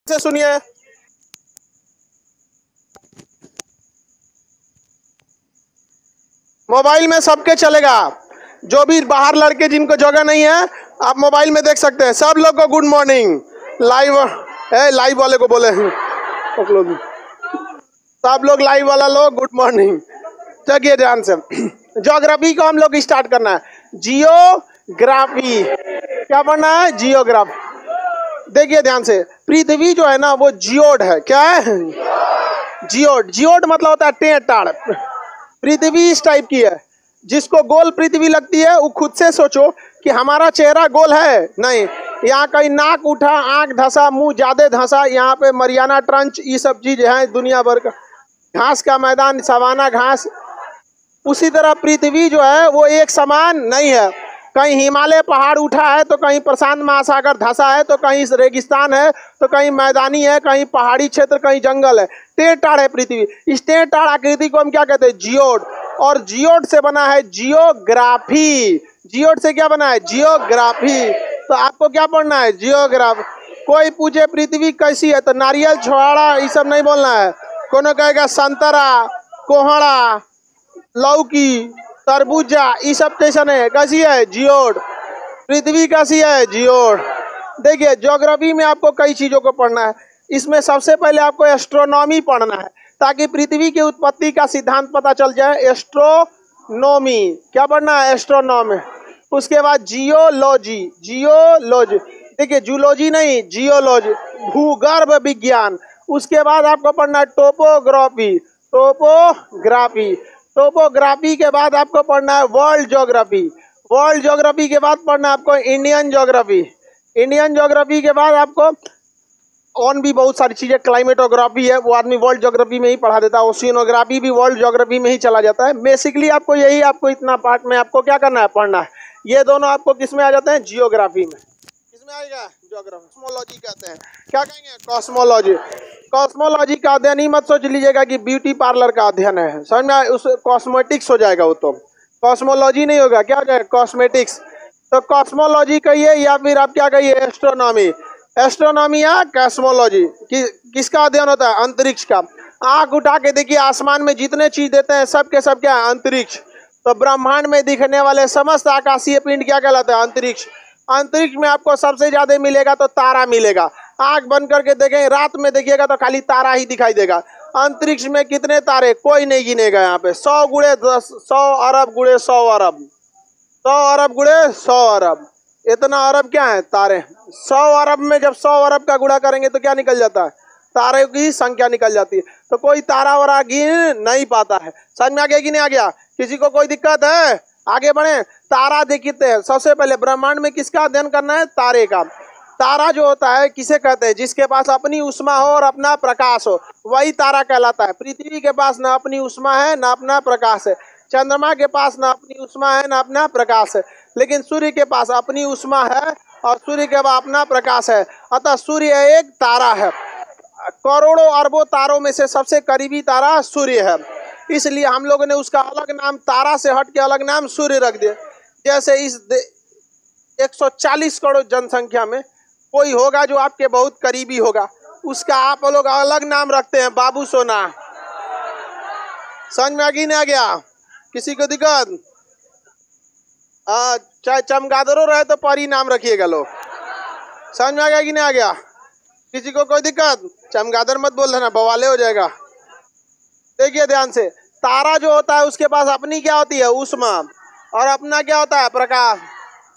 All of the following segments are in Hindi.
से सुनिए। मोबाइल में सबके चलेगा, जो भी बाहर लड़के जिनको जगह नहीं है आप मोबाइल में देख सकते हैं। सब लोग को गुड मॉर्निंग। लाइव वाले को बोले हैं सब लोग, लाइव वाला लोग गुड मॉर्निंग। देखिए ध्यान से, ज्योग्राफी को हम लोग स्टार्ट करना है। जियोग्राफी क्या पढ़ना है? जियोग्राफी। देखिए ध्यान से, पृथ्वी जो है ना वो जियोड है। क्या है? जियोड। जियोड मतलब होता है टेढ़ टाड़। पृथ्वी इस टाइप की है, जिसको गोल पृथ्वी लगती है वो खुद से सोचो कि हमारा चेहरा गोल है। नहीं, यहाँ कहीं नाक उठा, आंख धंसा, मुंह ज्यादा धंसा, यहाँ पे मरियाना ट्रंच, ये सब चीज है दुनिया भर का। घास का मैदान, सवाना घास। उसी तरह पृथ्वी जो है वो एक समान नहीं है। कहीं हिमालय पहाड़ उठा है तो कहीं प्रशांत महासागर धंसा है, तो कहीं रेगिस्तान है, तो कहीं मैदानी है, कहीं पहाड़ी क्षेत्र, कहीं जंगल है। टेढ़ टाढ़ है पृथ्वी। इस टेढ़ टाढ़ आकृति को हम क्या कहते हैं? जियोड। और जियोड से बना है जियोग्राफी। जियोड से क्या बना है? जियोग्राफी। तो आपको क्या पढ़ना है? जियोग्राफी। कोई पूछे पृथ्वी कैसी है तो नारियल, छोहाड़ा ये सब नहीं बोलना है। कोनो कहेगा संतरा, कोहड़ा, लौकी, तरबूजा, ये सब कैसन है? कैसी है? जियोड। पृथ्वी कैसी है? जियोड। देखिए ज्योग्राफी में आपको कई चीजों को पढ़ना है। इसमें सबसे पहले आपको एस्ट्रोनॉमी पढ़ना है, ताकि पृथ्वी की उत्पत्ति का सिद्धांत पता चल जाए। एस्ट्रोनॉमी क्या पढ़ना है? एस्ट्रोनॉमी। उसके बाद जियोलॉजी। जियोलॉजी देखिए, जूलॉजी नहीं, जियोलॉजी, भूगर्भ विज्ञान। उसके बाद आपको पढ़ना है टोपोग्राफी। टोपोग्राफी। टोपोग्राफी के बाद आपको पढ़ना है वर्ल्ड ज्योग्राफी। वर्ल्ड ज्योग्राफी के बाद पढ़ना है आपको इंडियन ज्योग्राफी। इंडियन ज्योग्राफी के बाद आपको और भी बहुत सारी चीजें, क्लाइमेटोग्राफी है, वो आदमी वर्ल्ड ज्योग्राफी में ही पढ़ा देता है। ओशियनोग्राफी भी वर्ल्ड ज्योग्राफी में ही चला जाता है। बेसिकली आपको यही, आपको इतना पार्ट में आपको क्या करना है? पढ़ना है। ये दोनों आपको किस में आ जाते हैं? जियोग्राफी में। किसमें आएगा? ज्योग्राफी। कॉस्मोलॉजी कहते हैं। क्या कहेंगे? कॉस्मोलॉजी। कॉस्मोलॉजी का अध्ययन ही मत सोच लीजिएगा कि ब्यूटी पार्लर का अध्ययन है, समझ में? उस कॉस्मेटिक्स हो जाएगा वो, तो कॉस्मोलॉजी नहीं होगा। क्या हो जाएगा? कॉस्मेटिक्स। तो कॉस्मोलॉजी कहिए या फिर आप क्या कहिए? एस्ट्रोनॉमी। एस्ट्रोनॉमी या कॉस्मोलॉजी किसका अध्ययन होता है? अंतरिक्ष का। आंख उठा के देखिए, आसमान में जितने चीज देते हैं सब के सब क्या है? अंतरिक्ष। तो ब्रह्मांड में दिखने वाले समस्त आकाशीय पिंड क्या कहलाता है? अंतरिक्ष। अंतरिक्ष में आपको सबसे ज्यादा मिलेगा तो तारा मिलेगा। आंख बंद करके देखें, रात में देखिएगा तो खाली तारा ही दिखाई देगा। अंतरिक्ष में कितने तारे? कोई नहीं गिनेगा। यहाँ पे 100 गुणे 10, 100 अरब गुणे 100 अरब, 100 अरब गुणे 100 अरब, इतना अरब क्या है? तारे। 100 अरब में जब 100 अरब का गुणा करेंगे तो क्या निकल जाता है? तारे की संख्या निकल जाती है। तो कोई तारा वारा गिन नहीं पाता है। समझ में आ गया कि नहीं आ गया? किसी को कोई दिक्कत है? आगे बढ़े। तारा देखते हैं। सबसे पहले ब्रह्मांड में किसका अध्ययन करना है? तारे का। तारा जो होता है किसे कहते हैं? जिसके पास अपनी उष्मा हो और अपना प्रकाश हो, वही तारा कहलाता है। पृथ्वी के पास ना अपनी उष्मा है ना अपना प्रकाश है। चंद्रमा के पास ना अपनी उष्मा है ना अपना प्रकाश है। लेकिन सूर्य के पास अपनी उष्मा है और सूर्य के पास अपना प्रकाश है। अतः सूर्य एक तारा है। करोड़ों अरबों तारों में से सबसे करीबी तारा सूर्य है। इसलिए हम लोगों ने उसका अलग नाम, तारा से हट के अलग नाम सूर्य रख दिया। जैसे इस 140 करोड़ जनसंख्या में कोई होगा जो आपके बहुत करीबी होगा, उसका आप लोग अलग नाम रखते हैं, बाबू सोना। समझ में आ गया? किसी को दिक्कत? चाहे चमगादड़ो रहे तो परी नाम रखिएगा लोग। समझ में आ गया कि नहीं आ गया? किसी को कोई दिक्कत? चमगादड़ मत बोल देना, बवाले हो जाएगा। देखिए ध्यान से, तारा जो होता है उसके पास अपनी क्या होती है? उष्मा। और अपना क्या होता है? प्रकाश।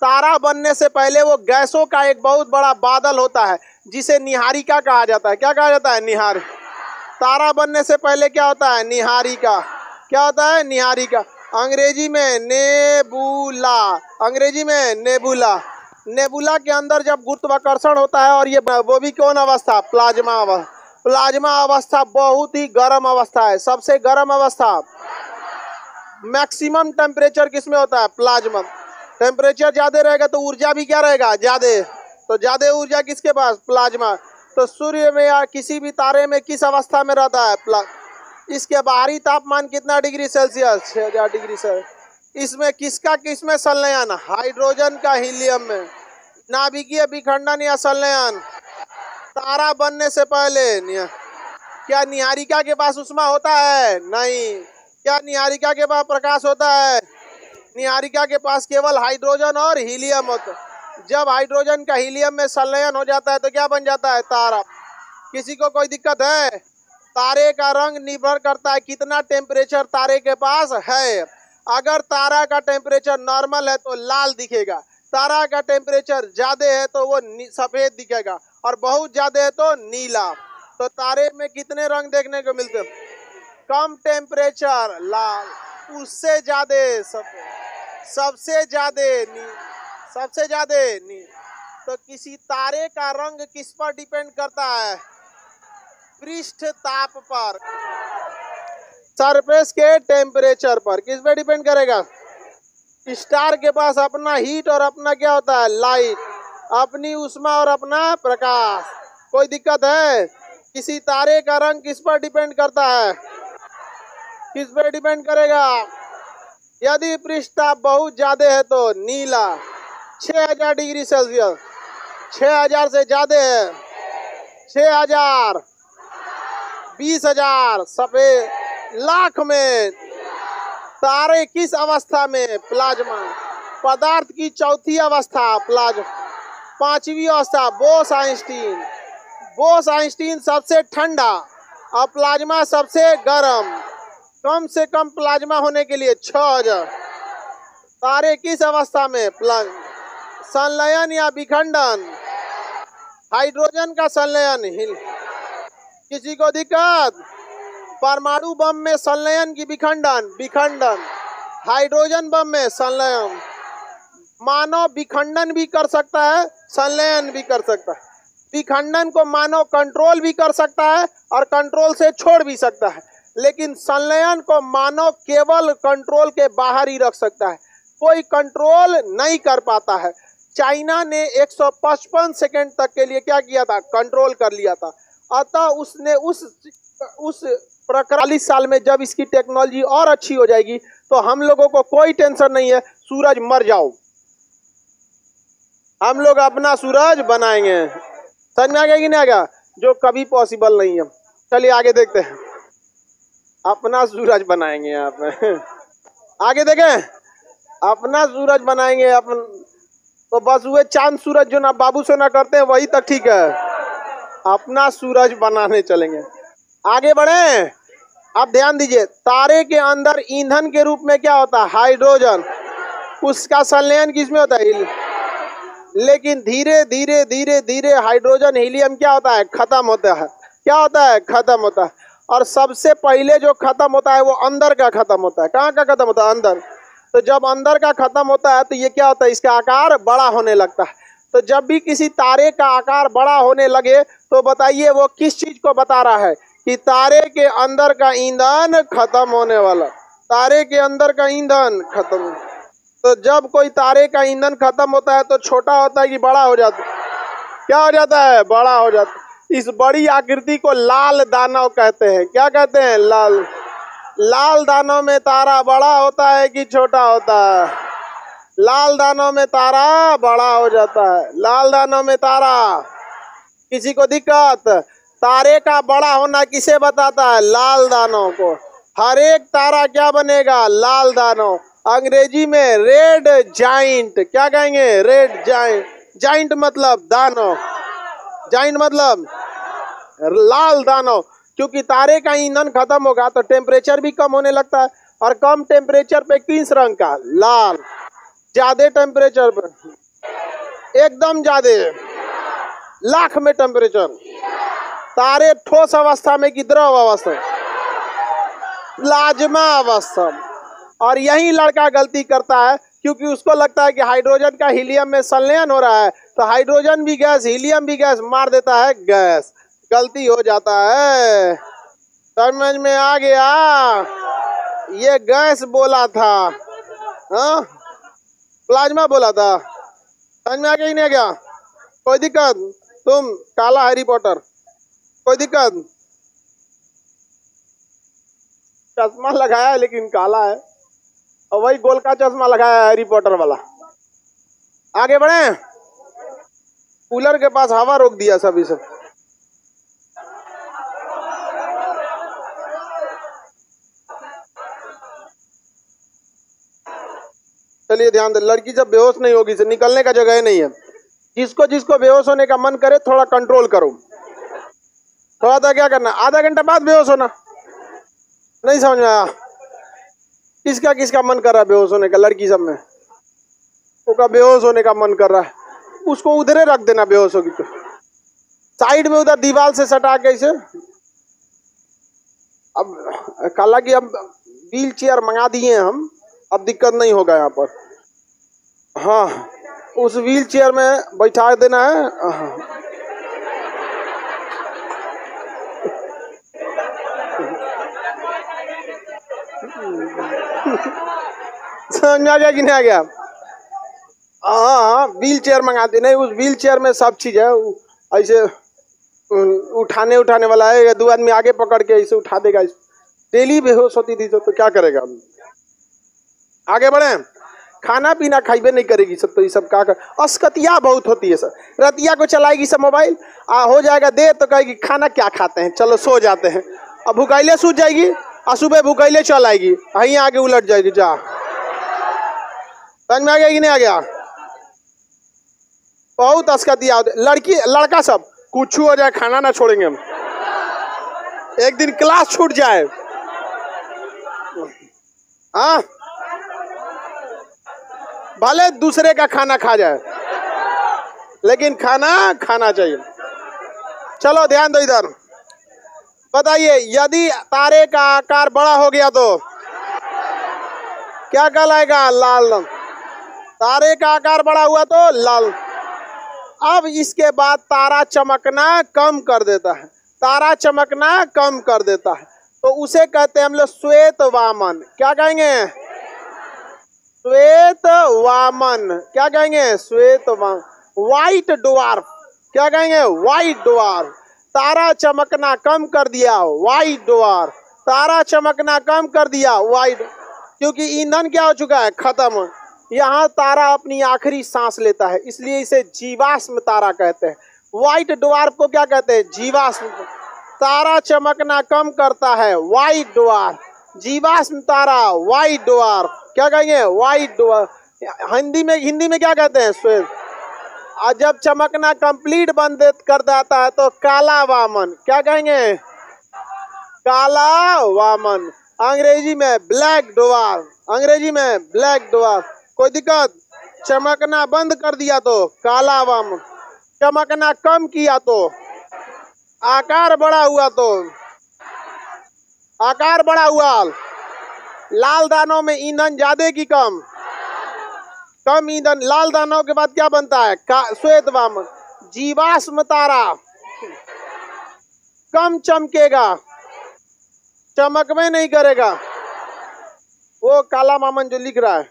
तारा बनने से पहले वो गैसों का एक बहुत बड़ा बादल होता है, जिसे निहारिका कहा जाता है। क्या कहा जाता है? निहार। तारा बनने से पहले क्या होता है? निहारिका। क्या होता है? निहारिका। अंग्रेजी में नेबुला। अंग्रेजी में नेबुला। नेबुला के अंदर जब गुरुत्वाकर्षण होता है, और ये वो भी कौन अवस्था? प्लाज्मा अवस्था। प्लाज्मा अवस्था बहुत ही गर्म अवस्था है, सबसे गर्म अवस्था। मैक्सिमम टेम्परेचर किसमें होता है? प्लाज्मा। टेम्परेचर ज्यादा रहेगा तो ऊर्जा भी क्या रहेगा? ज्यादा। तो ज्यादा ऊर्जा किसके पास? प्लाज्मा। तो सूर्य में या किसी भी तारे में किस अवस्था में रहता है? इसके बाहरी तापमान कितना डिग्री सेल्सियस? 6000 degree Celsius. इसमें किसमें संलयन? हाइड्रोजन का हीलियम में। नाभिकीय विखंडन या संलयन? तारा बनने से पहले क्या निहारिका के पास उष्मा होता है? नहीं। क्या निहारिका के पास प्रकाश होता है? निहारिका के पास केवल हाइड्रोजन और हीलियम होता है। जब हाइड्रोजन का हीलियम में संलयन हो जाता है तो क्या बन जाता है? तारा। किसी को कोई दिक्कत है? तारे का रंग निर्भर करता है कितना टेम्परेचर तारे के पास है। अगर तारा का टेम्परेचर नॉर्मल है तो लाल दिखेगा, तारा का टेम्परेचर ज्यादा है तो वो सफेद दिखेगा, और बहुत ज्यादा है तो नीला। तो तारे में कितने रंग देखने को मिलते हैं? कम टेम्परेचर लाल, उससे ज्यादा सफेद, सबसे ज्यादा नील, सबसे ज्यादा नील। तो किसी तारे का रंग किस पर डिपेंड करता है? पृष्ठ ताप पर, सरफेस के टेम्परेचर पर। किस पे डिपेंड करेगा? स्टार के पास अपना हीट और अपना क्या होता है? लाइट, अपनी उष्मा और अपना प्रकाश। कोई दिक्कत है? किसी तारे का रंग किस पर डिपेंड करता है? किस पे डिपेंड करेगा? यदि पृष्ठताप बहुत ज्यादा है तो नीला, 6000 डिग्री सेल्सियस, 6000 से ज्यादा है, 6000, 20,000 सफेद, लाख में। तारे किस अवस्था में? प्लाज्मा। पदार्थ की चौथी अवस्था प्लाज्मा, पांचवी अवस्था बोस आइंस्टीन। बोस आइंस्टीन सबसे ठंडा और प्लाज्मा सबसे गर्म। कम से कम प्लाज्मा होने के लिए 6000। तारे किस अवस्था में? संलयन या विखंडन? हाइड्रोजन का संलयन। किसी को दिक्कत? परमाणु बम में संलयन की विखंडन? विखंडन। हाइड्रोजन बम में संलयन। मानव विखंडन भी कर सकता है, संलयन भी कर सकता है। विखंडन को मानव कंट्रोल भी कर सकता है और कंट्रोल से छोड़ भी सकता है, लेकिन संलयन को मानव केवल कंट्रोल के बाहर ही रख सकता है, कोई कंट्रोल नहीं कर पाता है। चाइना ने 155 सेकेंड तक के लिए क्या किया था? कंट्रोल कर लिया था। अतः उसने उस प्रकार 40 साल में जब इसकी टेक्नोलॉजी और अच्छी हो जाएगी तो हम लोगों को कोई टेंशन नहीं है। सूरज मर जाओ, हम लोग अपना सूरज बनाएंगे। समझ में आ गया कि नहीं आ गया? जो कभी पॉसिबल नहीं है। चलिए आगे देखते हैं। अपना सूरज बनाएंगे आप आगे देखें, अपना सूरज बनाएंगे अपन। तो बस हुए चांद सूरज जो ना बाबू सोना करते हैं वही तक ठीक है, अपना सूरज बनाने चलेंगे। आगे बढ़े। अब ध्यान दीजिए, तारे के अंदर ईंधन के रूप में क्या होता है? हाइड्रोजन। उसका संलयन किसमें होता है? लेकिन धीरे धीरे धीरे धीरे हाइड्रोजन हीलियम क्या होता है? खत्म होता है। क्या होता है? खत्म होता है। और सबसे पहले जो खत्म होता है वो अंदर का खत्म होता है। कहाँ का खत्म होता है? अंदर। तो जब अंदर का खत्म होता है तो ये क्या होता है? इसका आकार बड़ा होने लगता है। तो जब भी किसी तारे का आकार बड़ा होने लगे तो बताइए वो किस चीज को बता रहा है? कि तारे के अंदर का ईंधन खत्म होने वाला। तारे के अंदर का ईंधन खत्म। तो जब कोई तारे का ईंधन खत्म होता है तो छोटा होता है कि बड़ा हो जाता है? क्या हो जाता है? बड़ा हो जाता है। इस बड़ी आकृति को लाल दानव कहते हैं। क्या कहते हैं? लाल। लाल दानव में तारा बड़ा होता है कि छोटा होता है? लाल दानव में तारा बड़ा हो जाता है। लाल दानव में तारा। किसी को दिक्कत? तारे का बड़ा होना किसे बताता है? लाल दानव को। हर एक तारा क्या बनेगा? लाल दानव। अंग्रेजी में रेड जाइंट। क्या कहेंगे? Red giant. जाइंट मतलब दानव, जाइंट मतलब लाल दानव। क्योंकि तारे का ईंधन खत्म होगा तो टेम्परेचर भी कम होने लगता है, और कम टेम्परेचर पे किस रंग का? लाल। ज्यादा टेम्परेचर पर, एकदम ज्यादा, लाख में टेम्परेचर। तारे ठोस अवस्था में कि द्रव अवस्था? प्लाज्मा अवस्था। और यही लड़का गलती करता है क्योंकि उसको लगता है कि हाइड्रोजन का हीलियम में संलयन हो रहा है तो हाइड्रोजन भी गैस, हीलियम भी गैस, मार देता है गैस। गलती हो जाता है। समझ में आ गया? ये गैस बोला था, हाँ, प्लाज्मा बोला था। समझ में आ गया कि नहीं आ गया? कोई दिक्कत? तुम काला हैरी पॉटर, कोई दिक्कत? चश्मा लगाया है लेकिन काला है, और वही गोल का चश्मा लगाया है हैरी पॉटर वाला। आगे बढ़े। कूलर के पास हवा रोक दिया सभी सब। चलिए ध्यान दे, लड़की जब बेहोश नहीं होगी से निकलने का जगह नहीं है। जिसको जिसको बेहोश होने का मन करे थोड़ा कंट्रोल करो। थोड़ा सा क्या करना, आधा घंटा बाद बेहोश होना। नहीं समझ में आया? किसका किसका मन कर रहा है बेहोश होने का? लड़की सब में उसका बेहोश होने का मन कर रहा है, उसको उधरे रख देना। बेहोश होगी तो साइड में उधर दीवार से सटा के इसे। अब काला कि अब व्हील चेयर मंगा दिए हम, अब दिक्कत नहीं होगा यहाँ पर। हाँ, उस व्हील चेयर में बैठा देना है। समझ में आ गया कि नहीं आ गया? हाँ, व्हील चेयर मंगाते नहीं, उस व्हील चेयर में सब चीज है। ऐसे उठाने वाला है, 2 आदमी आगे पकड़ के ऐसे उठा देगा। डेली बेहोश होती थी तो क्या करेगा? आगे बढ़े। खाना पीना खाइबे नहीं करेगी सब, तो ये सब क्या कर। अस्कतिया बहुत होती है सर, रतिया को चलाएगी सब मोबाइल, हो जाएगा देर तो कहेगी खाना क्या खाते हैं, चलो सो जाते हैं। अब भूखाइले सूझ जाएगी और सुबह भूखाइले चल आएगी, वहीं आगे उलट जाएगी। जा समझ में आ गया कि नहीं आ गया? बहुत अस्कतिया होती। लड़की लड़का सब कुछ हो जाए खाना ना छोड़ेंगे हम। एक दिन क्लास छूट जाए, हाँ, भले दूसरे का खाना खा जाए, लेकिन खाना खाना चाहिए। चलो ध्यान दो इधर। बताइए, यदि तारे का आकार बड़ा हो गया तो क्या कहलाएगा? लाल रंग। तारे का आकार बड़ा हुआ तो लाल। अब इसके बाद तारा चमकना कम कर देता है। तारा चमकना कम कर देता है तो उसे कहते हैं हम लोग श्वेत वामन। क्या कहेंगे? श्वेत वामन। क्या कहेंगे? श्वेत वामन। White dwarf. क्या कहेंगे? White dwarf. तारा चमकना कम कर दिया, व्हाइट ड्वार्फ। तारा चमकना कम कर दिया, व्हाइट, क्योंकि ईंधन क्या हो चुका है? खत्म। यहाँ तारा अपनी आखिरी सांस लेता है, इसलिए इसे जीवाश्म तारा कहते हैं। व्हाइट ड्वार्फ को क्या कहते हैं? जीवाश्म। तारा चमकना कम करता है, व्हाइट ड्वार्फ। जीवाश्म तारा, व्हाइट ड्वार्फ। क्या कहेंगे? White dwarf. हिंदी में क्या कहते हैं? श्वेत। और जब चमकना कंप्लीट बंद कर देता है तो काला वामन। क्या कहेंगे? काला वामन। अंग्रेजी में ब्लैक ड्वार्फ। अंग्रेजी में ब्लैक ड्वार्फ। कोई दिक्कत? चमकना बंद कर दिया तो काला वामन, चमकना कम किया तो, आकार बड़ा हुआ तो, आकार बड़ा हुआ। लाल दानों में ईंधन ज्यादा की कम? कम ईंधन। लाल दानों के बाद क्या बनता है? श्वेत वामन। जीवाश्म तारा कम चमकेगा, चमक में नहीं करेगा। वो काला वामन जो लिख रहा है,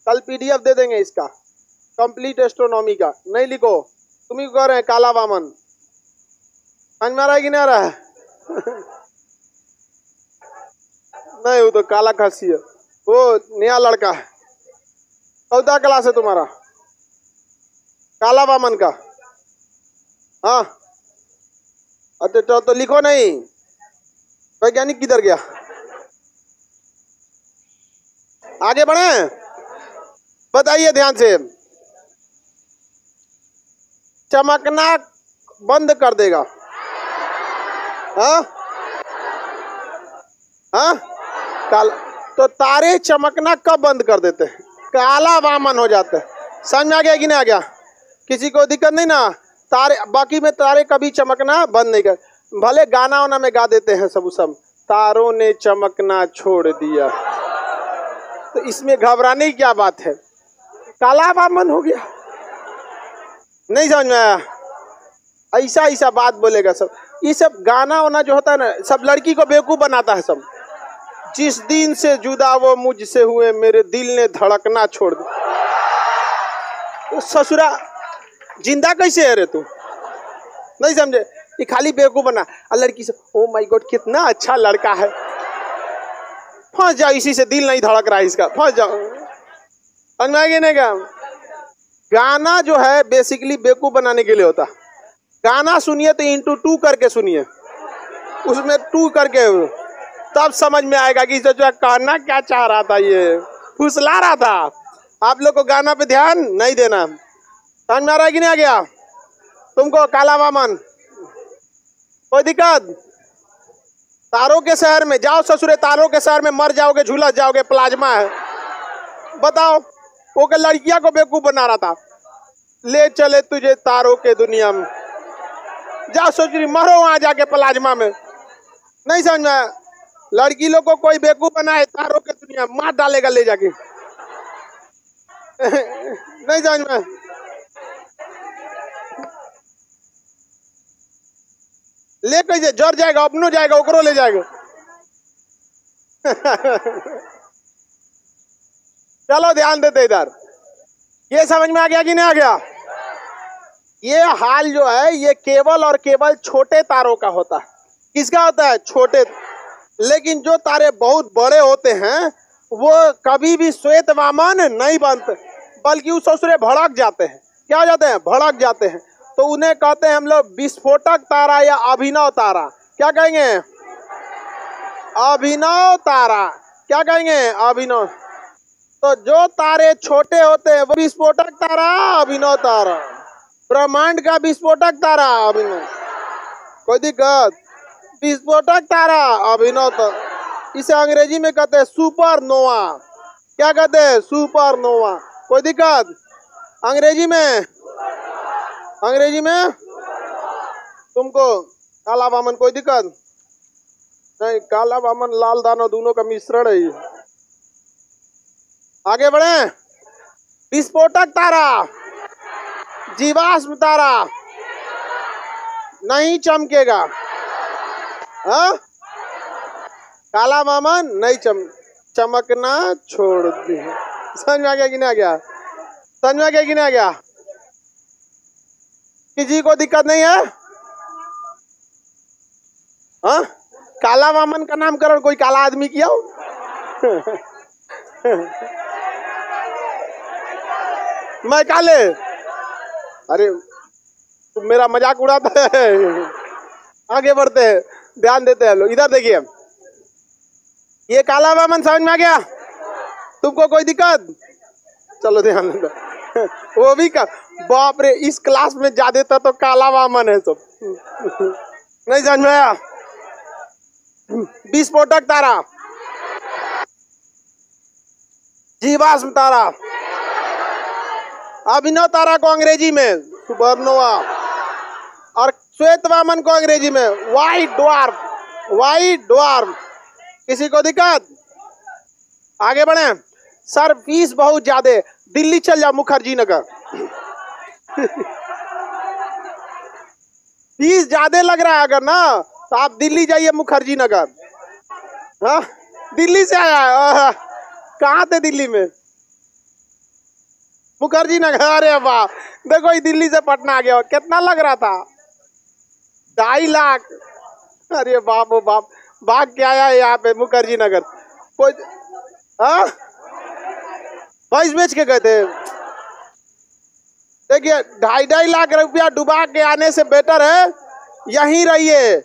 कल PDF दे देंगे इसका, कंप्लीट एस्ट्रोनॉमी का। नहीं लिखो, तुम ही कह रहे हैं काला वामन। समझ में आ रहा है कि नहीं आ रहा है? नहीं, वो तो काला खस्सी है, वो नया लड़का है। 14 क्लास है तुम्हारा, काला वामन का। हाँ, अच्छा तो लिखो नहीं। वैज्ञानिक किधर गया? आगे बढ़े। बताइए ध्यान से। चमकना बंद कर देगा। हाँ हाँ, काला। तो तारे चमकना कब बंद कर देते हैं? काला वामन हो जाते हैं। समझ में आ गया कि नहीं आ गया? किसी को दिक्कत नहीं ना? तारे, बाकी में तारे कभी चमकना बंद नहीं कर। भले गाना वाना में गा देते हैं सब तारों ने चमकना छोड़ दिया, तो इसमें घबराने की क्या बात है? काला वामन हो गया। नहीं समझ में आया? ऐसा बात बोलेगा सब। ये सब गाना वाना जो होता है ना, सब लड़की को बेवकूफ बनाता है सब। जिस दिन से जुदा वो मुझसे हुए, मेरे दिल ने धड़कना छोड़ दिया। तो ससुरा जिंदा कैसे है रे तू? नहीं समझे? ये खाली बेवकूफ बना। लड़की से ओ माय गॉड कितना अच्छा लड़का है, फंस जाओ इसी से, दिल नहीं धड़क रहा है इसका, फंस जाओ। नहीं क्या? गाना जो है बेसिकली बेवकूफ बनाने के लिए होता। गाना सुनिए तो इंटू 2 करके सुनिए, उसमें 2 करके, तब समझ में आएगा कि जो कहना क्या चाह रहा था, ये फुसला रहा था। आप लोग को गाना पे ध्यान नहीं देना। समझ में आ रहा है कि नहीं आ गया तुमको? काला वामन, कोई दिक्कत? तारों के शहर में जाओ ससुरे, तारों के शहर में मर जाओगे, झुलस जाओगे, प्लाज्मा है। बताओ, वो के लड़कियां को बेवकूफ बना रहा था, ले चले तुझे तारों के दुनिया में। जाओ ससुरी, मरो वहां जाके प्लाज्मा में। नहीं समझ में आया? लड़की लोग को कोई बेवकूफ बनाए तारों के दुनिया में, मार डालेगा ले जाके। नहीं समझ में? ले कैसे जर जाएगा, अपनो जाएगा, ओकरो ले जाएगा। चलो ध्यान देते इधर। ये समझ में आ गया कि नहीं आ गया? ये हाल जो है ये केवल और केवल छोटे तारों का होता है। किसका होता है? छोटे। लेकिन जो तारे बहुत बड़े होते हैं वो कभी भी श्वेत वामन नहीं बनते, बल्कि उस ससुरे भड़क जाते हैं। क्या हो जाते हैं? भड़क जाते हैं। तो उन्हें कहते हैं हम लोग विस्फोटक तारा या अभिनव तारा। क्या कहेंगे? अभिनव तारा। क्या कहेंगे? अभिनव। तो जो तारे छोटे होते हैं वो विस्फोटक तारा, अभिनव तारा। ब्रह्मांड का विस्फोटक तारा, अभिनव। कोई दिक्कत? विस्फोटक तारा, अभिनव तारा। इसे अंग्रेजी में कहते हैं सुपरनोवा। क्या कहते हैं? सुपरनोवा। कोई दिक्कत? अंग्रेजी में, अंग्रेजी में तुमको काला वामन, कोई दिक्कत नहीं? काला वामन लाल दानव दोनों का मिश्रण है। आगे बढ़े। विस्फोटक तारा, जीवाश्म तारा नहीं चमकेगा। हाँ? काला वामन नहीं चमकना छोड़ दी। समझ में आ गया कि नहीं आ गया? समझ में आ गया कि नहीं आ गया? किसी को दिक्कत नहीं है? हाँ? काला वामन का नामकरण कोई काला आदमी किया हो? मैं काले? अरे तुम मेरा मजाक उड़ाता है। आगे बढ़ते हैं, ध्यान देते हैं लोग। इधर देखिए, ये काला वामन समझ में आ गया तुमको? कोई दिक्कत? चलो ध्यान दो। वो भी का बाप रे, इस क्लास में ज्यादातर तो काला वामन है सब। नहीं समझ में आया? विस्फोटक तारा, जीवाश्म तारा, अभिनव तारा को अंग्रेजी में सुपरनोवा, और श्वेत वामन को अंग्रेजी में व्हाइट ड्वार्फ। White dwarf. किसी को दिक्कत? आगे बढ़े। सर फीस बहुत ज्यादा, दिल्ली चल जाओ, मुखर्जी नगर। फीस ज्यादा लग रहा है अगर ना, तो आप दिल्ली जाइए, मुखर्जी नगर। हाँ, दिल्ली से आया है? कहाँ थे दिल्ली में? मुखर्जी नगर। अरे वाह, देखो ये दिल्ली से पटना आ गया। कितना लग रहा था? 2.5 लाख। अरे बाप ओ बाप, भाग के आया है यहाँ पे मुखर्जी नगर। कोई हाँ, भैंस बेच के गए थे। देखिए 2.5 लाख रुपया डुबा के आने से बेटर है यहीं रहिए,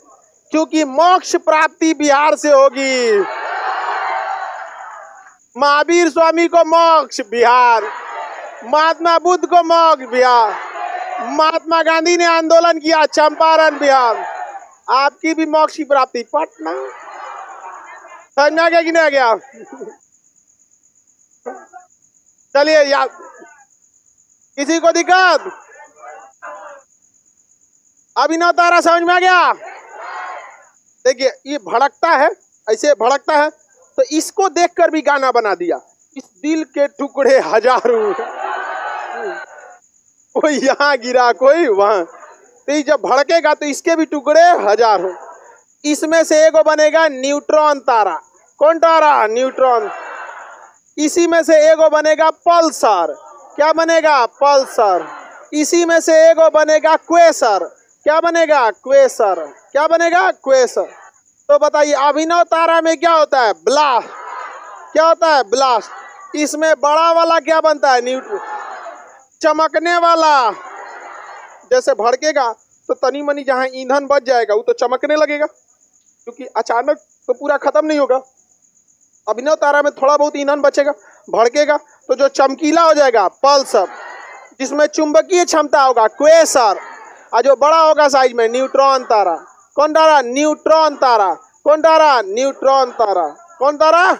क्योंकि मोक्ष प्राप्ति बिहार से होगी। महावीर स्वामी को मोक्ष बिहार, महात्मा बुद्ध को मोक्ष बिहार, महात्मा गांधी ने आंदोलन किया चंपारण बिहार। आपकी भी मोक्ष की प्राप्ति पटना। समझ में आ गया कि नहीं आ गया? चलिए यार, किसी को दिक्कत? अभिनव तारा समझ में आ गया? देखिए ये भड़कता है, ऐसे भड़कता है, तो इसको देखकर भी गाना बना दिया। इस दिल के टुकड़े हजारों, कोई यहाँ गिरा कोई वहां, तो ये जब भड़केगा तो इसके भी टुकड़े हजारों। इसमें से एगो बनेगा न्यूट्रॉन तारा। कौन तारा? न्यूट्रॉन। इसी में से एगो बनेगा पल्सर। क्या बनेगा? पल्सर। इसी में से एगो बनेगा क्वेसर। क्या बनेगा? क्वेसर। क्या बनेगा? क्वेसर। तो बताइए अभिनव तारा में क्या होता है? ब्लास्ट। क्या होता है? ब्लास्ट। इसमें बड़ा वाला क्या बनता है? न्यूट्रॉन। चमकने वाला जैसे भड़केगा तो तनी मनी जहां ईंधन बच जाएगा वो तो चमकने लगेगा, क्योंकि अचानक तो पूरा खत्म नहीं होगा। अभिनव तारा में थोड़ा बहुत ईंधन बचेगा, भड़केगा तो जो चमकीला हो जाएगा पल्सर, जिसमें चुंबकीय क्षमता होगा क्वेसर, और जो बड़ा होगा साइज में न्यूट्रॉन तारा। कौन तारा? न्यूट्रॉन तारा। कौन तारा? न्यूट्रॉन तारा। कौन तारा?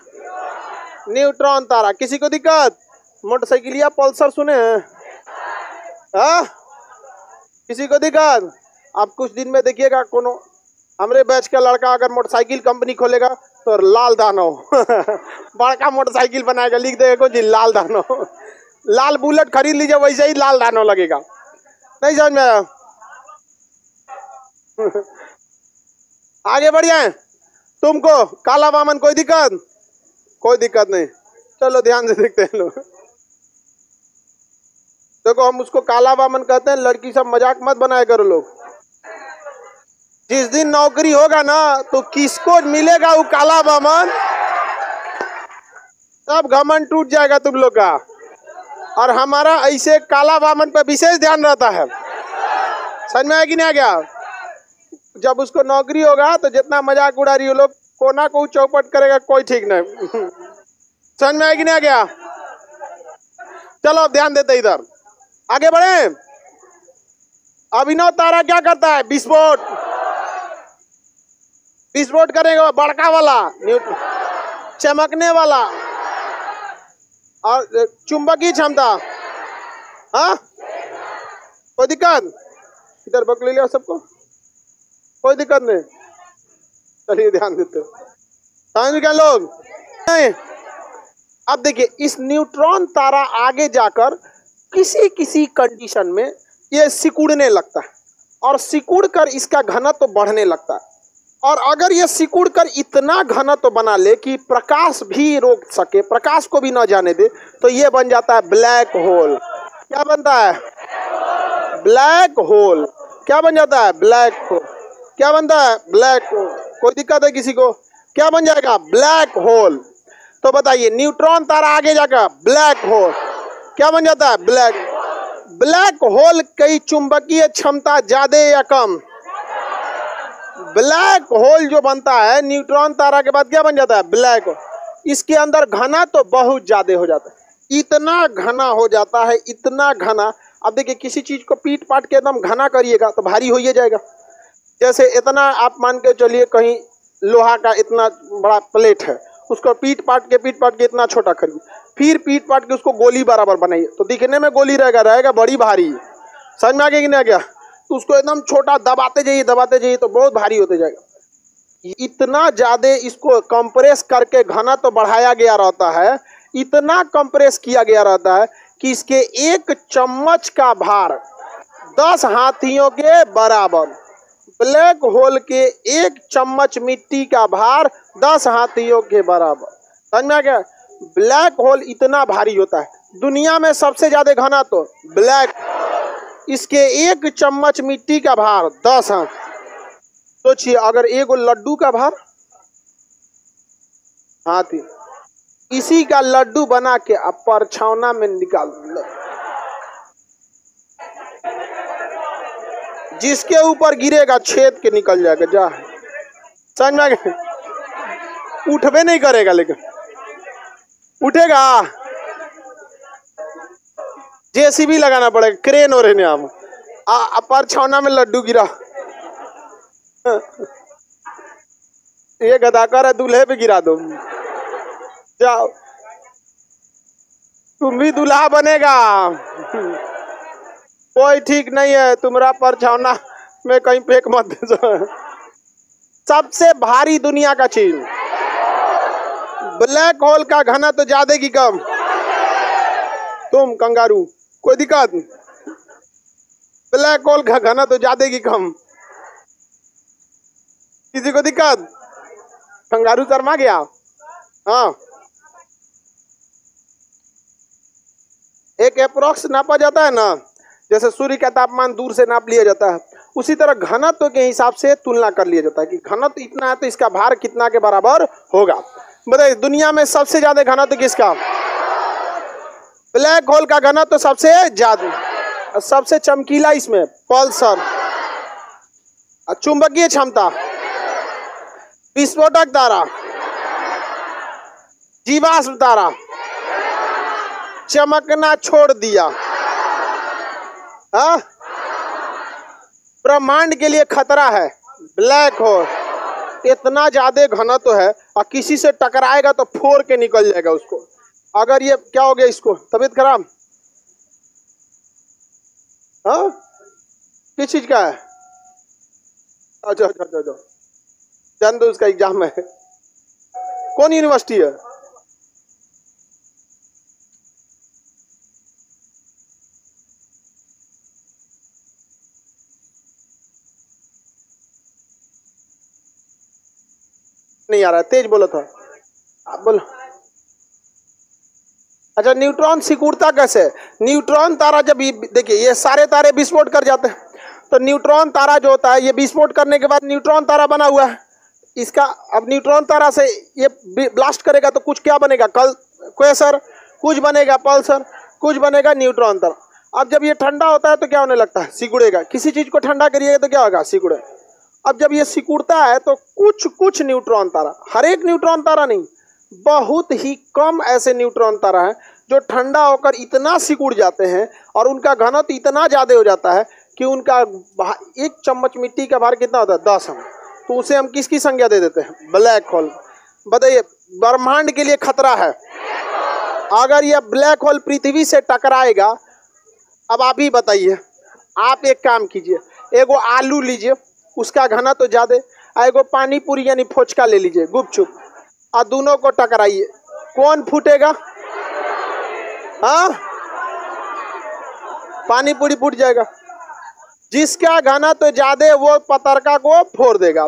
न्यूट्रॉन तारा। किसी को दिक्कत? मोटरसाइकिल या पल्सर सुने हैं? हाँ, किसी को दिक्कत? आप कुछ दिन में देखिएगा कोनो हमरे बैच का लड़का अगर मोटरसाइकिल कंपनी खोलेगा तो लाल दानव बड़का मोटरसाइकिल बनाएगा, लिख देगा जी लाल दानव। लाल बुलेट खरीद लीजिए, वैसे ही लाल दानव लगेगा। नहीं समझ में आया? आगे बढ़ जाए। तुमको काला बामन कोई दिक्कत? कोई दिक्कत नहीं। चलो ध्यान से देखते हैं लोग। देखो हम उसको काला बामन कहते हैं, लड़की सब मजाक मत बनाया करो लोग। जिस दिन नौकरी होगा ना तो किसको मिलेगा वो काला बामन, तब घमंड टूट जाएगा तुम लोग का। और हमारा ऐसे काला बामन पर विशेष ध्यान रहता है। समझ में आया कि नहीं आ गया? जब उसको नौकरी होगा तो जितना मजाक उड़ा रही हो लोग, कोना को चौपट करेगा कोई ठीक नहीं। समझ में आया कि नहीं आ गया? चलो अब ध्यान देते इधर, आगे बढ़े। अभिनव तारा क्या करता है? विस्फोट। विस्फोट करेगा बड़का वाला, चमकने वाला और चुंबकीय क्षमता। हाँ, कोई दिक्कत? इधर बक ले लिया सबको, कोई दिक्कत नहीं। चलिए ध्यान देते समझ क्या लोग? नहीं। अब देखिए इस न्यूट्रॉन तारा आगे जाकर किसी किसी कंडीशन में ये सिकुड़ने लगता है और सिकुड़ कर इसका घनत्व बढ़ने लगता है। और अगर ये सिकुड़ कर इतना घनत्व बना ले कि प्रकाश भी रोक सके, प्रकाश को भी न जाने दे, तो ये बन जाता है ब्लैक होल। क्या बनता है? Black hole. क्या बन जाता है? Black hole. क्या बनता है? Black hole. कोई दिक्कत है किसी को? क्या बन जाएगा? Black hole. तो बताइए न्यूट्रॉन तारा आगे जाकर ब्लैक होल क्या बन जाता है? ब्लैक। ब्लैक होल की चुंबकीय क्षमता ज्यादा या कम? ब्लैक होल जो बनता है न्यूट्रॉन तारा के बाद क्या बन जाता है? Black hole. इसके अंदर घना तो बहुत ज्यादा हो जाता है, इतना घना हो जाता है, इतना घना। अब देखिए किसी चीज को पीट पाट के एकदम घना करिएगा तो भारी हो ही जाएगा। जैसे इतना आप मान के चलिए कहीं लोहा का इतना बड़ा प्लेट है, उसको पीट पाट के इतना छोटा करिए, फिर पीट पाट के उसको गोली बराबर बनाइए तो दिखने में गोली रहेगा बड़ी भारी। समझ में आ गया कि नहीं आ गया? तो उसको एकदम छोटा दबाते जाइए तो बहुत भारी होते जाएगा। इतना ज्यादा इसको कंप्रेस करके घना तो बढ़ाया गया रहता है, इतना कंप्रेस किया गया रहता है कि इसके एक चम्मच का भार 10 हाथियों के बराबर। ब्लैक होल के एक चम्मच मिट्टी का भार 10 हाथियों के बराबर। समझ में आ गया? ब्लैक होल इतना भारी होता है। दुनिया में सबसे ज्यादा घना तो ब्लैक, इसके एक चम्मच मिट्टी का भार 10 हाथ। सोचिए अगर एक लड्डू का भार हाथी, इसी का लड्डू बना के आप परछावना में निकाल दो, जिसके ऊपर गिरेगा छेद के निकल जाएगा। जा समझ में आ गया? उठबे नहीं करेगा, लेकिन उठेगा। जेसीबी लगाना पड़ेगा, क्रेन हो रहे आप परछावना में लड्डू गिरा। ये गदाकर है, दूल्हे पे गिरा दो, जाओ तुम भी दूल्हा बनेगा। कोई ठीक नहीं है, तुम्हारा परछावना में कहीं फेंक मत दे। सबसे भारी दुनिया का चीज ब्लैक होल का घना तो ज्यादा की कम? तुम कंगारू, कोई दिक्कत? ब्लैक होल का घना तो ज्यादा की कम? किसी को दिक्कत? कंगारू शर्मा गया। हाँ, एक अप्रोक्स नापा जाता है ना, जैसे सूर्य का तापमान दूर से नाप लिया जाता है, उसी तरह घनत्व के हिसाब से तुलना कर लिया जाता है कि घनत्व इतना है तो इसका भार कितना के बराबर होगा। बताइए दुनिया में सबसे ज्यादा घनत्व किसका? ब्लैक होल का घनत्व सबसे ज्यादा। सबसे चमकीला इसमें पल्सर, चुंबकीय क्षमता, विस्फोटक तारा, जीवाश्म तारा, चमकना छोड़ दिया। हाँ, ब्रह्मांड के लिए खतरा है। ब्लैक होल इतना ज्यादा घनत्व है और किसी से टकराएगा तो फोड़ के निकल जाएगा उसको। अगर ये क्या हो गया, इसको तबीयत खराब, हाँ किस चीज का है? अच्छा अच्छा अच्छा अच्छा, जान दो, उसका एग्जाम है। कौन यूनिवर्सिटी है? नहीं आ रहा, तेज बोलो था, आप बोलो। अच्छा, न्यूट्रॉन सिकुड़ता कैसे? न्यूट्रॉन तारा जब देखिए ये सारे तारे विस्फोट कर जाते हैं, तो न्यूट्रॉन तारा जो होता है ये विस्फोट करने के बाद न्यूट्रॉन तारा बना हुआ है इसका। अब न्यूट्रॉन तारा से ये ब्लास्ट करेगा तो कुछ क्या बनेगा? कल क्वेसर, कुछ बनेगा पल्सर, कुछ बनेगा न्यूट्रॉन तारा। अब जब ये ठंडा होता है तो क्या होने लगता है? सिकुड़ेगा। किसी चीज को ठंडा करिएगा तो क्या होगा? सिकुड़े। अब जब ये सिकुड़ता है तो कुछ कुछ न्यूट्रॉन तारा, हर एक न्यूट्रॉन तारा नहीं, बहुत ही कम ऐसे न्यूट्रॉन तारा है जो ठंडा होकर इतना सिकुड़ जाते हैं और उनका घनत्व इतना ज्यादा हो जाता है कि उनका एक चम्मच मिट्टी का भार कितना होता है? 10 हम। तो उसे हम किसकी संज्ञा दे देते हैं? Black hole. बताइए, ब्रह्मांड के लिए खतरा है। अगर यह ब्लैक होल पृथ्वी से टकराएगा, अब आप ही बताइए, आप एक काम कीजिए, एगो आलू लीजिए, उसका घनत्व ज्यादा, एगो पानी पूरी यानी फोचका ले लीजिए गुपचुप, और दोनों को टकराइए, कौन फूटेगा? हाँ, पानी पूरी फूट जाएगा। जिसका घनत्व ज्यादा वो पतरका को फोड़ देगा।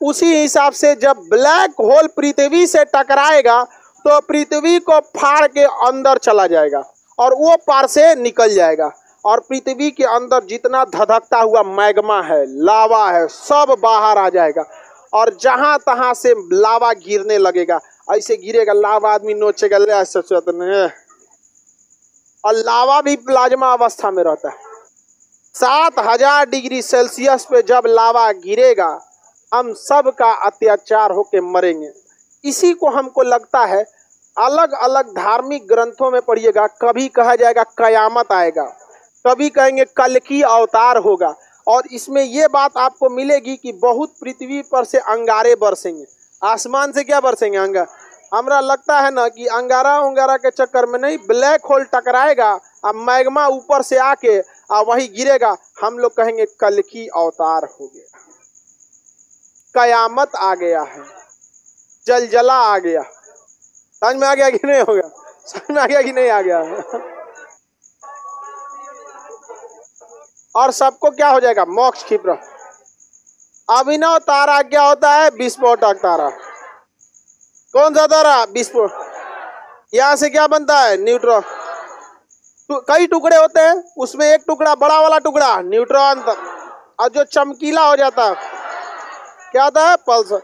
उसी हिसाब से जब ब्लैक होल पृथ्वी से टकराएगा तो पृथ्वी को फाड़ के अंदर चला जाएगा और वो पार से निकल जाएगा, और पृथ्वी के अंदर जितना धधकता हुआ मैग्मा है, लावा है, सब बाहर आ जाएगा। और जहां तहां से लावा गिरने लगेगा, ऐसे गिरेगा लावा, आदमी नोचेगा, और लावा भी प्लाज्मा अवस्था में रहता है। 7000 डिग्री सेल्सियस पे जब लावा गिरेगा, हम सब का अत्याचार होके मरेंगे। इसी को हमको लगता है, अलग अलग धार्मिक ग्रंथों में पढ़िएगा, कभी कहा जाएगा कयामत आएगा, कभी कहेंगे कल की अवतार होगा, और इसमें ये बात आपको मिलेगी कि बहुत पृथ्वी पर से अंगारे बरसेंगे। आसमान से क्या बरसेंगे? अंगार। हमरा लगता है ना कि अंगारा उंगारा के चक्कर में नहीं, ब्लैक होल टकराएगा और मैग्मा ऊपर से आके और वही गिरेगा, हम लोग कहेंगे कल की अवतार हो गया, कयामत आ गया है, जलजला आ गया। समझ में आ गया कि नहीं? हो गया? समझ में आ गया कि नहीं आ गया? और सबको क्या हो जाएगा? मोक्ष क्षिप्र। अभिनव तारा क्या होता है? विस्फोटक तारा। कौन सा तारा? विस्फोट। यहाँ से क्या बनता है? न्यूट्रॉन। कई टुकड़े होते हैं, उसमें एक टुकड़ा, बड़ा वाला टुकड़ा न्यूट्रॉन, और जो चमकीला हो जाता है क्या होता है? पल्सर।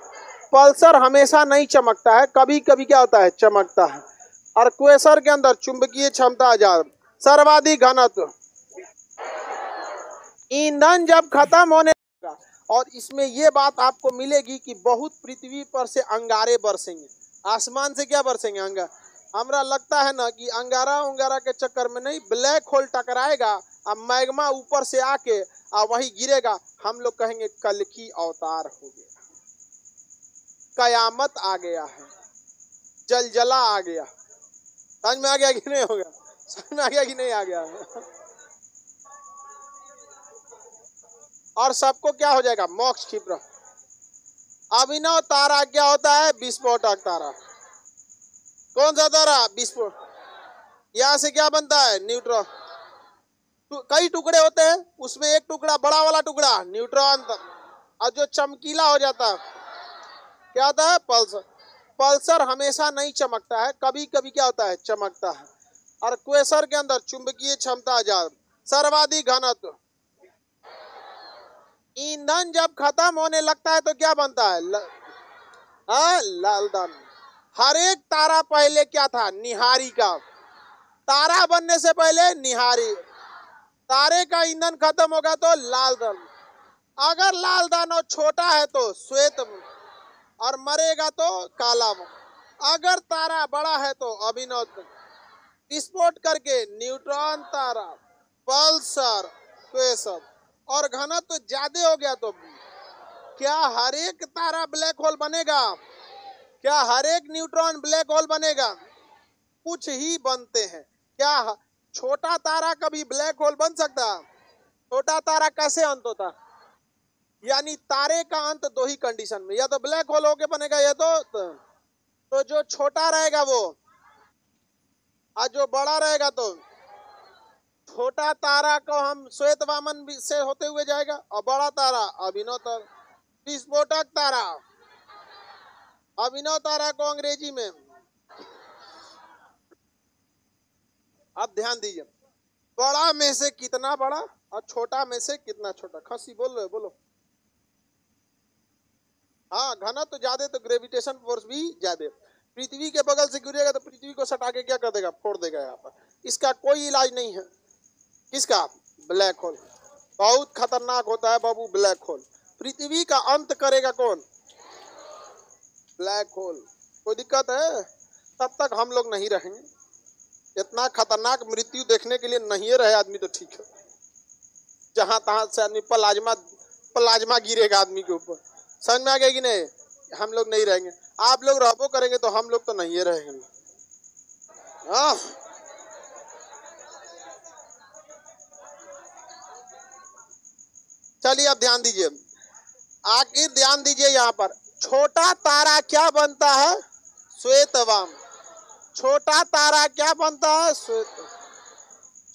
पल्सर हमेशा नहीं चमकता है, कभी कभी क्या होता है? चमकता है। और क्वेसर के अंदर चुंबकीय क्षमता ज्यादा, सर्वाधिक घनत्व। ईंधन जब खत्म होने लगा, और इसमें यह बात आपको मिलेगी कि बहुत पृथ्वी पर से अंगारे बरसेंगे। आसमान से क्या बरसेंगे? अंगार। हमरा लगता है ना कि अंगारा उंगारा के चक्कर में नहीं, ब्लैक होल टकराएगा और मैग्मा ऊपर से आके और वही गिरेगा, हम लोग कहेंगे कल की अवतार हो गया, कयामत आ गया है, जलजला आ गया। समझ में आ गया कि नहीं? हो गया? समझ में आ गया कि नहीं आ गया? और सबको क्या हो जाएगा? मोक्ष क्षिप्र। अभिनव तारा क्या होता है? विस्फोटक तारा। कौन सा तारा? विस्फोट। यहाँ से क्या बनता है? न्यूट्रॉन। कई टुकड़े होते हैं, उसमें एक टुकड़ा, बड़ा वाला टुकड़ा न्यूट्रॉन, और जो चमकीला हो जाता है क्या होता है? पल्सर। पल्सर हमेशा नहीं चमकता है, कभी कभी क्या होता है? चमकता है। और क्वेसर के अंदर चुंबकीय क्षमता ज्यादा, सर्वाधिक घनत्व। ईंधन जब खत्म होने लगता है तो क्या बनता है? लाल दान। हर एक तारा पहले क्या था? निहारी का। तारा बनने से पहले निहारी। तारे का ईंधन खत्म होगा तो लाल दान। अगर लाल दानव छोटा है तो श्वेत, और मरेगा तो काला। अगर तारा बड़ा है तो अभिनव। विस्फोट करके न्यूट्रॉन तारा, पल्सर, तो ये सब। और घनत्व तो ज्यादा हो गया तो क्या हर एक तारा ब्लैक होल बनेगा? क्या हर एक न्यूट्रॉन ब्लैक होल बनेगा? कुछ ही बनते हैं। क्या छोटा तारा कभी ब्लैक होल बन सकता? छोटा तारा कैसे अंत होता? यानी तारे का अंत दो ही कंडीशन में, या तो ब्लैक होल होके बनेगा या तो जो छोटा रहेगा वो, और जो बड़ा रहेगा तो छोटा तारा को हम श्वेत वामन से होते हुए जाएगा, और बड़ा तारा अभिनव तारा, विस्फोटक तारा। अभिनव तारा को अंग्रेजी में, अब ध्यान दीजिए, बड़ा में से कितना बड़ा और छोटा में से कितना छोटा। खसी बोल रहे, बोलो। हाँ, घनत्व तो ज्यादा तो ग्रेविटेशन फोर्स भी ज्यादा। पृथ्वी के बगल से गिरेगा तो पृथ्वी को सटा के क्या कर देगा? फोड़ देगा। यहाँ पर इसका कोई इलाज नहीं है। किसका? Black hole. बहुत खतरनाक होता है बाबू ब्लैक होल। पृथ्वी का अंत करेगा कौन? Black hole. कोई दिक्कत है? तब तक हम लोग नहीं रहेंगे। इतना खतरनाक मृत्यु देखने के लिए नहीं रहे आदमी तो ठीक है। जहां तहां से आदमी प्लाज्मा गिरेगा आदमी के ऊपर। समझ में आ गया कि नहीं? हम लोग नहीं रहेंगे। आप लोग रहबो करेंगे तो हम लोग तो नहीं रहेंगे। हाँ, चलिए अब ध्यान दीजिए। आखिर ध्यान दीजिए, यहाँ पर छोटा तारा क्या बनता है? श्वेतवाम। छोटा तारा क्या बनता है? श्वेत।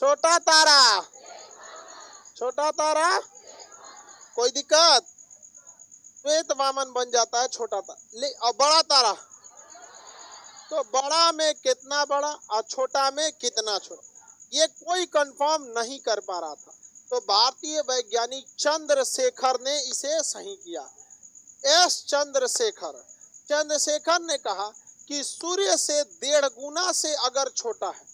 छोटा तारा, छोटा तारा, कोई दिक्कत? श्वेत वामन बन जाता है छोटा तारा। और बड़ा तारा तो बड़ा में कितना बड़ा और छोटा में कितना छोटा, ये कोई कंफर्म नहीं कर पा रहा था। तो भारतीय वैज्ञानिक चंद्रशेखर ने इसे सही किया। एस चंद्रशेखर ने कहा कि सूर्य से 1.5 गुना से अगर छोटा है,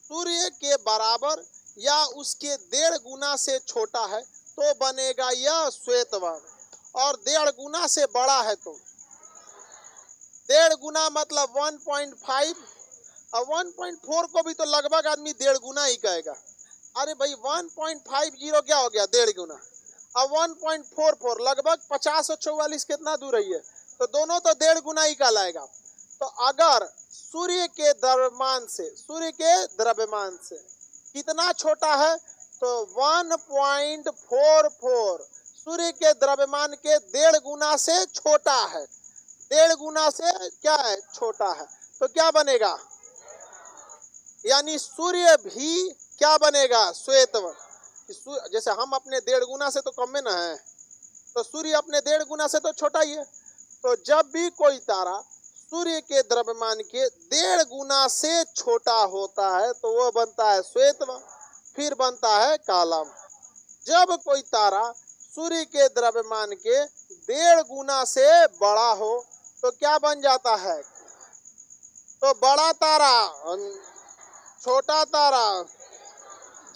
सूर्य के बराबर या उसके 1.5 गुना से छोटा है तो बनेगा यह श्वेतवाम। और 1.5 गुना से बड़ा है तो 1.5 गुना मतलब 1.5, और 1.4 को भी तो लगभग आदमी 1.5 गुना ही कहेगा। अरे भाई 1.50 क्या हो गया? 1.5 गुना। अब 1.44 लगभग 50 और 44 कितना दूर है ये? तो दोनों तो 1.5 गुना ही कहलाएगा। तो अगर सूर्य के द्रव्यमान से कितना छोटा है तो 1.44 सूर्य के द्रव्यमान के 1.5 गुना से छोटा है। 1.5 गुना से क्या है? छोटा है। तो क्या बनेगा? यानी सूर्य भी क्या बनेगा? श्वेतवाम। जैसे हम अपने 1.5 गुना से तो कम में ना है, तो सूर्य अपने 1.5 गुना से तो छोटा ही है। तो जब भी कोई तारा सूर्य के द्रव्यमान के 1.5 गुना से छोटा होता है तो वह बनता है श्वेतवाम, फिर बनता है कालम। जब कोई तारा सूर्य के द्रव्यमान के 1.5 गुना से बड़ा हो तो क्या बन जाता है? तो बड़ा तारा, छोटा तारा,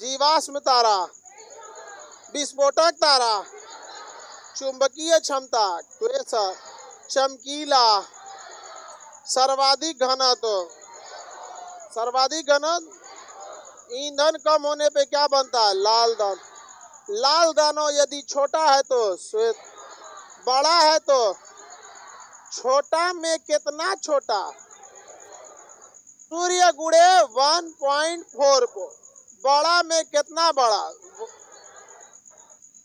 जीवाश्म तारा, विस्फोटक तारा, चुंबकीय क्षमता, क्वेसर, चमकीला, सर्वाधिक घनत्व। सर्वाधिक घनत्व ईंधन कम होने पे क्या बनता है? लाल दान। लाल दानव यदि छोटा है तो श्वेत, बड़ा है तो छोटा में कितना छोटा? सूर्य गुणे 1.44। बड़ा में कितना बड़ा?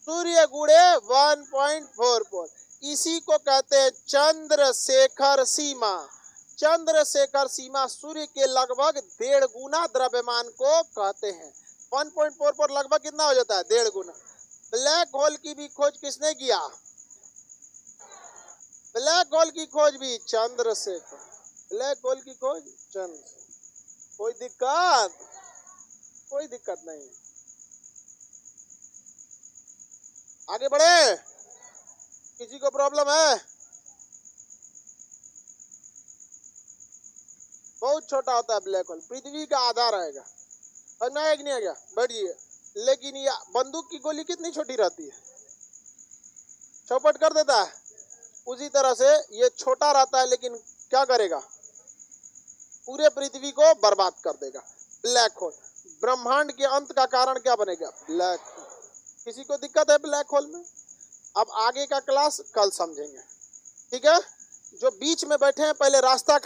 सूर्य गुणे 1.44। इसी को कहते हैं चंद्रशेखर सीमा। चंद्रशेखर सीमा सूर्य के लगभग 1.5 गुना द्रव्यमान को कहते हैं। 1.44 लगभग कितना हो जाता है? 1.5 गुना। ब्लैक होल की भी खोज किसने किया? ब्लैक होल की खोज भी चंद्रशेखर। ब्लैक होल की खोज चंद्रशेखर। कोई दिक्कत? कोई दिक्कत नहीं। आगे बढ़े? किसी को प्रॉब्लम है? बहुत छोटा होता है ब्लैक होल, पृथ्वी का आधा रहेगा। समझ में आया कि नहीं आ गया? बैठिए। लेकिन ये बंदूक की गोली कितनी छोटी रहती है? चौपट कर देता है। उसी तरह से ये छोटा रहता है लेकिन क्या करेगा? पूरे पृथ्वी को बर्बाद कर देगा। Black hole. ब्रह्मांड के अंत का कारण क्या बनेगा? Black hole. किसी को दिक्कत है ब्लैक होल में? अब आगे का क्लास कल समझेंगे, ठीक है। जो बीच में बैठे हैं पहले रास्ता